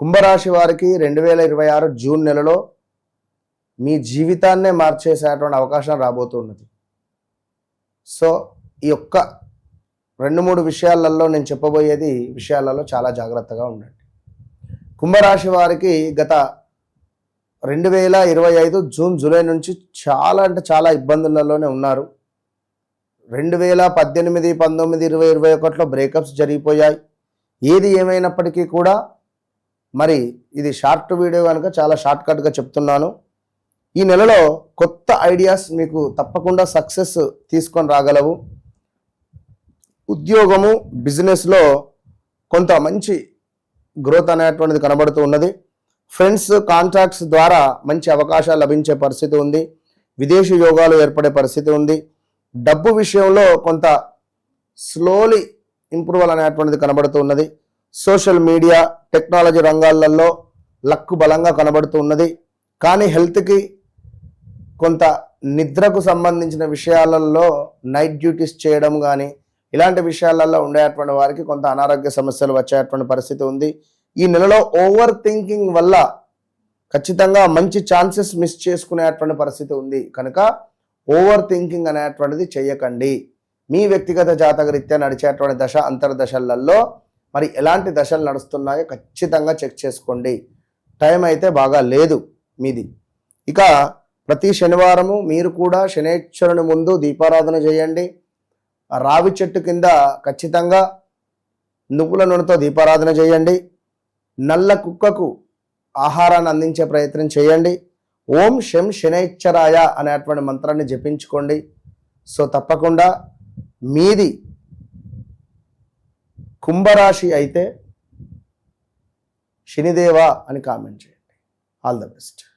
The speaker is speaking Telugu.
కుంభరాశి వారికి 2026 జూన్ నెలలో మీ జీవితాన్నే మార్చేసేటువంటి అవకాశం రాబోతున్నది. సో ఈ యొక్క 2-3 విషయాలలో నేను చెప్పబోయేది విషయాలలో చాలా జాగ్రత్తగా ఉండండి. కుంభరాశి వారికి గత 2025 జూన్ జూలై నుంచి చాలా అంటే చాలా ఇబ్బందులలోనే ఉన్నారు. 2018, 19, 20, 21లో బ్రేకప్స్ జరిగిపోయాయి. ఏది ఏమైనప్పటికీ కూడా మరి ఇది షార్ట్ వీడియో కనుక చాలా షార్ట్కట్గా చెప్తున్నాను. ఈ నెలలో కొత్త ఐడియాస్ మీకు తప్పకుండా సక్సెస్ తీసుకొని రాగలవు. ఉద్యోగము బిజినెస్లో కొంత మంచి గ్రోత్ అనేటువంటిది కనబడుతూ ఉన్నది. ఫ్రెండ్స్ కాంట్రాక్ట్స్ ద్వారా మంచి అవకాశాలు లభించే పరిస్థితి ఉంది. విదేశీ యోగాలు ఏర్పడే పరిస్థితి ఉంది. డబ్బు విషయంలో కొంత స్లోలీ ఇంప్రూవల్ అనేటువంటిది కనబడుతూ ఉన్నది. సోషల్ మీడియా టెక్నాలజీ రంగాలలో లక్కు బలంగా కనబడుతూ ఉన్నది. కానీ హెల్త్కి కొంత నిద్రకు సంబంధించిన విషయాలలో నైట్ డ్యూటీస్ చేయడం కానీ ఇలాంటి విషయాలలో ఉండేటువంటి వారికి కొంత అనారోగ్య సమస్యలు వచ్చేటువంటి పరిస్థితి ఉంది. ఈ నెలలో ఓవర్ థింకింగ్ వల్ల ఖచ్చితంగా మంచి ఛాన్సెస్ మిస్ చేసుకునేటువంటి పరిస్థితి ఉంది. కనుక ఓవర్ థింకింగ్ అనేటువంటిది చేయకండి. మీ వ్యక్తిగత జాతకరీత్యా నడిచేటువంటి దశ అంతర్దశలలో మరి ఎలాంటి దశలు నడుస్తున్నాయో ఖచ్చితంగా చెక్ చేసుకోండి. టైం అయితే బాగా లేదు మీది. ఇక ప్రతి శనివారము మీరు కూడా శనేశ్వరుని ముందు దీపారాధన చేయండి. రావి చెట్టు కింద ఖచ్చితంగా నువ్వుల నూనెతో దీపారాధన చేయండి. నల్ల కుక్కకు ఆహారాన్ని అందించే ప్రయత్నం చేయండి. ఓం శం శనైశ్చరాయ అనేటువంటి మంత్రాన్ని జపించుకోండి. సో తప్పకుండా మీది కుంభరాశి అయితే శనిదేవ అని కామెంట్ చేయండి. All the best.